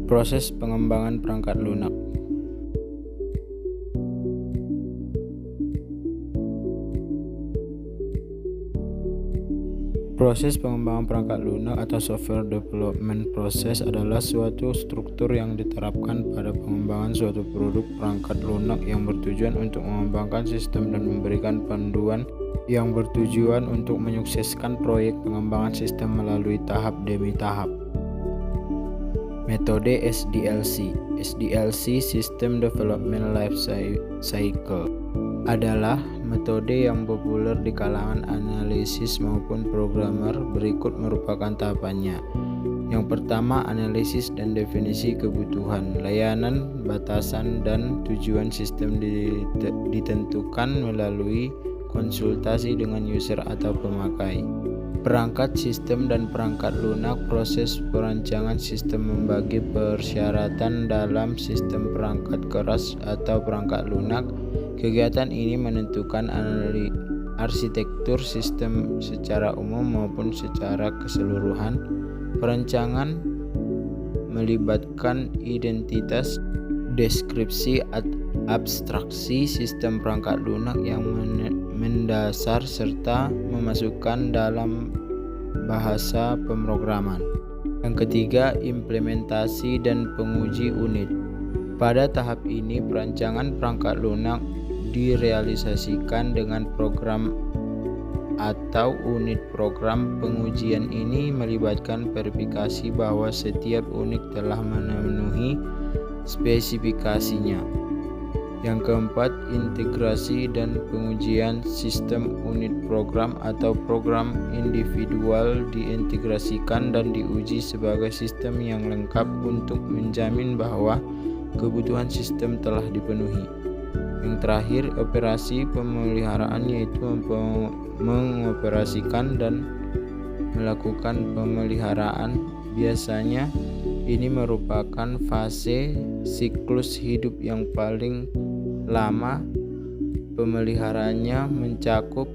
Proses pengembangan perangkat lunak. Proses pengembangan perangkat lunak atau software development process adalah suatu struktur yang diterapkan pada pengembangan suatu produk perangkat lunak yang bertujuan untuk mengembangkan sistem dan memberikan panduan yang bertujuan untuk menyukseskan proyek pengembangan sistem melalui tahap demi tahap. Metode SDLC System Development Life Cycle adalah metode yang populer di kalangan analisis maupun programmer. Berikut merupakan tahapannya. Yang pertama, analisis dan definisi kebutuhan, layanan, batasan, dan tujuan sistem ditentukan melalui konsultasi dengan user atau pemakai. Perangkat sistem dan perangkat lunak. Proses perancangan sistem membagi persyaratan dalam sistem perangkat keras atau perangkat lunak. Kegiatan ini menentukan arsitektur sistem secara umum maupun secara keseluruhan. Perancangan melibatkan identitas, deskripsi, abstraksi sistem perangkat lunak yang mendasar serta memasukkan dalam bahasa pemrograman. Yang ketiga, implementasi dan penguji unit. Pada tahap ini, perancangan perangkat lunak direalisasikan dengan program atau unit program. Pengujian ini melibatkan verifikasi bahwa setiap unit telah memenuhi spesifikasinya. Yang keempat, integrasi dan pengujian sistem. Unit program atau program individual diintegrasikan dan diuji sebagai sistem yang lengkap untuk menjamin bahwa kebutuhan sistem telah dipenuhi. Yang terakhir, operasi pemeliharaan, yaitu mengoperasikan dan melakukan pemeliharaan. Biasanya ini merupakan fase siklus hidup yang paling lama. Pemeliharaannya mencakup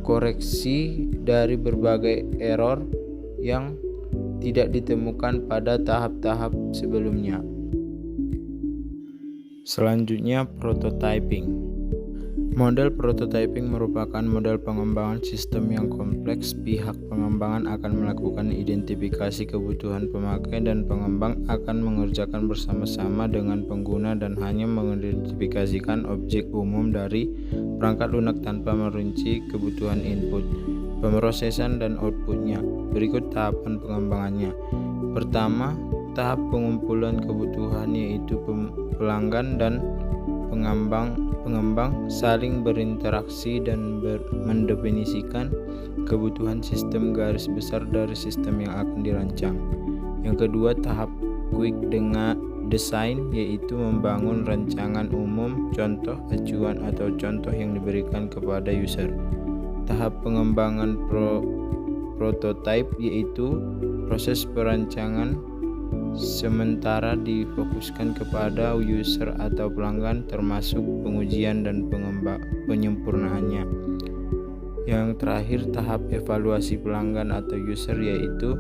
koreksi dari berbagai error yang tidak ditemukan pada tahap-tahap sebelumnya. Selanjutnya, prototyping. Model prototyping merupakan model pengembangan sistem yang kompleks. Pihak pengembangan akan melakukan identifikasi kebutuhan pemakai dan pengembang akan mengerjakan bersama-sama dengan pengguna dan hanya mengidentifikasikan objek umum dari perangkat lunak tanpa merinci kebutuhan input, pemrosesan, dan outputnya. Berikut tahapan pengembangannya. Pertama, tahap pengumpulan kebutuhan, yaitu pelanggan dan pengembang saling berinteraksi dan mendefinisikan kebutuhan sistem garis besar dari sistem yang akan dirancang. Yang kedua, tahap quick design, yaitu membangun rancangan umum, contoh, acuan, atau contoh yang diberikan kepada user. Tahap pengembangan prototype, yaitu proses perancangan sementara difokuskan kepada user atau pelanggan, termasuk pengujian dan penyempurnaannya. Yang terakhir, tahap evaluasi pelanggan atau user, yaitu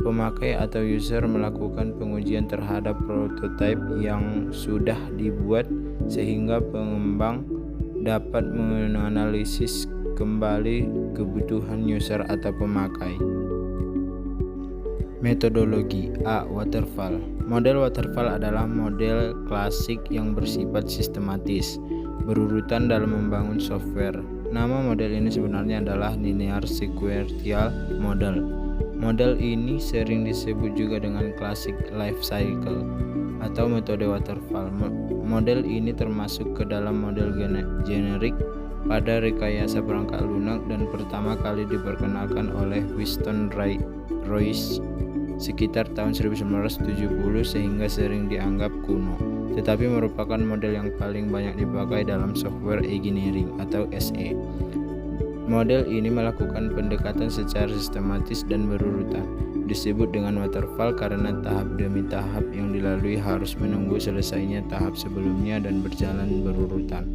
pemakai atau user melakukan pengujian terhadap prototipe yang sudah dibuat sehingga pengembang dapat menganalisis kembali kebutuhan user atau pemakai. Metodologi. A. Waterfall. Model waterfall adalah model klasik yang bersifat sistematis, berurutan dalam membangun software. Nama model ini sebenarnya adalah linear sequential model. Model ini sering disebut juga dengan classic life cycle atau metode waterfall. Model ini termasuk ke dalam model generik pada rekayasa perangkat lunak dan pertama kali diperkenalkan oleh Winston Royce sekitar tahun 1970 sehingga sering dianggap kuno, tetapi merupakan model yang paling banyak dipakai dalam software engineering atau SE. Model ini melakukan pendekatan secara sistematis dan berurutan. Disebut dengan waterfall karena tahap demi tahap yang dilalui harus menunggu selesainya tahap sebelumnya dan berjalan berurutan.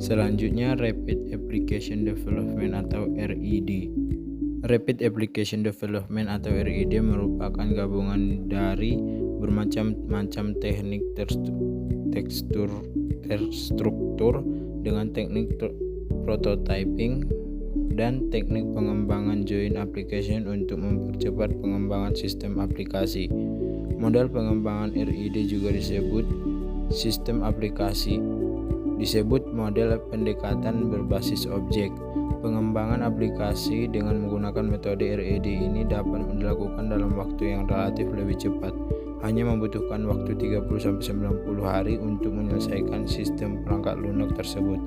Selanjutnya, Rapid Application Development atau RAD. Rapid Application Development atau RAD merupakan gabungan dari bermacam-macam teknik terstruktur dengan teknik prototyping dan teknik pengembangan joint application untuk mempercepat pengembangan sistem aplikasi. Model pengembangan RAD juga disebut sistem aplikasi. Disebut model pendekatan berbasis objek. Pengembangan aplikasi dengan menggunakan metode RAD ini dapat dilakukan dalam waktu yang relatif lebih cepat. Hanya membutuhkan waktu 30-90 hari untuk menyelesaikan sistem perangkat lunak tersebut.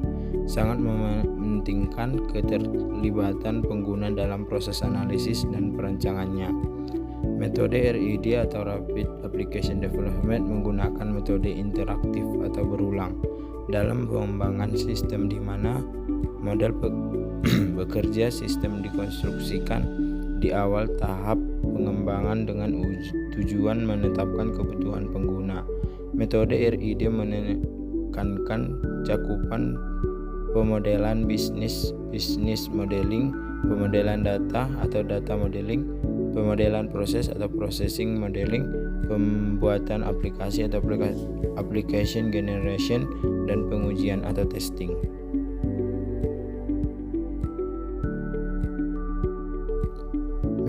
Sangat mementingkan keterlibatan pengguna dalam proses analisis dan perancangannya. Metode RAD atau Rapid Application Development menggunakan metode interaktif atau berulang dalam pengembangan sistem, di mana model bekerja sistem dikonstruksikan di awal tahap pengembangan dengan tujuan menetapkan kebutuhan pengguna. Metode RAD menekankan cakupan pemodelan bisnis modeling, pemodelan data atau data modeling, pemodelan proses atau processing modeling, pembuatan aplikasi atau application generation, dan pengujian atau testing.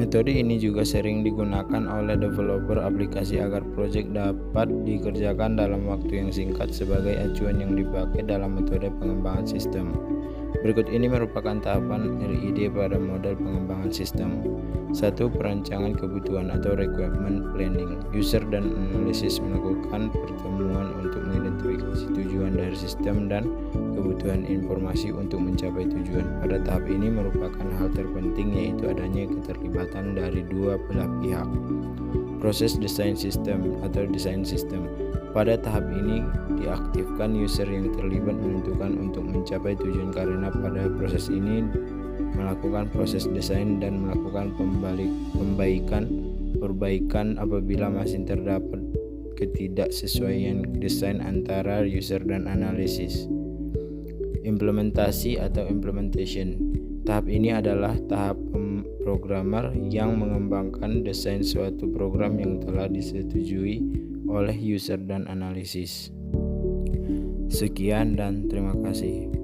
Metode ini juga sering digunakan oleh developer aplikasi agar proyek dapat dikerjakan dalam waktu yang singkat sebagai acuan yang dipakai dalam metode pengembangan sistem. Berikut ini merupakan tahapan RAD pada model pengembangan sistem. 1. Perancangan kebutuhan atau requirement planning. User dan analisis melakukan pertemuan untuk mengidentifikasi tujuan dari sistem dan kebutuhan informasi untuk mencapai tujuan. Pada tahap ini merupakan hal terpenting, yaitu adanya keterlibatan dari dua belah pihak. Proses desain sistem atau desain sistem. Pada tahap ini diaktifkan user yang terlibat menentukan untuk mencapai tujuan, karena pada proses ini melakukan proses desain dan melakukan perbaikan apabila masih terdapat ketidaksesuaian desain antara user dan analisis. Implementasi atau implementation. Tahap ini adalah tahap programmer yang mengembangkan desain suatu program yang telah disetujui oleh user dan analisis. Sekian dan terima kasih.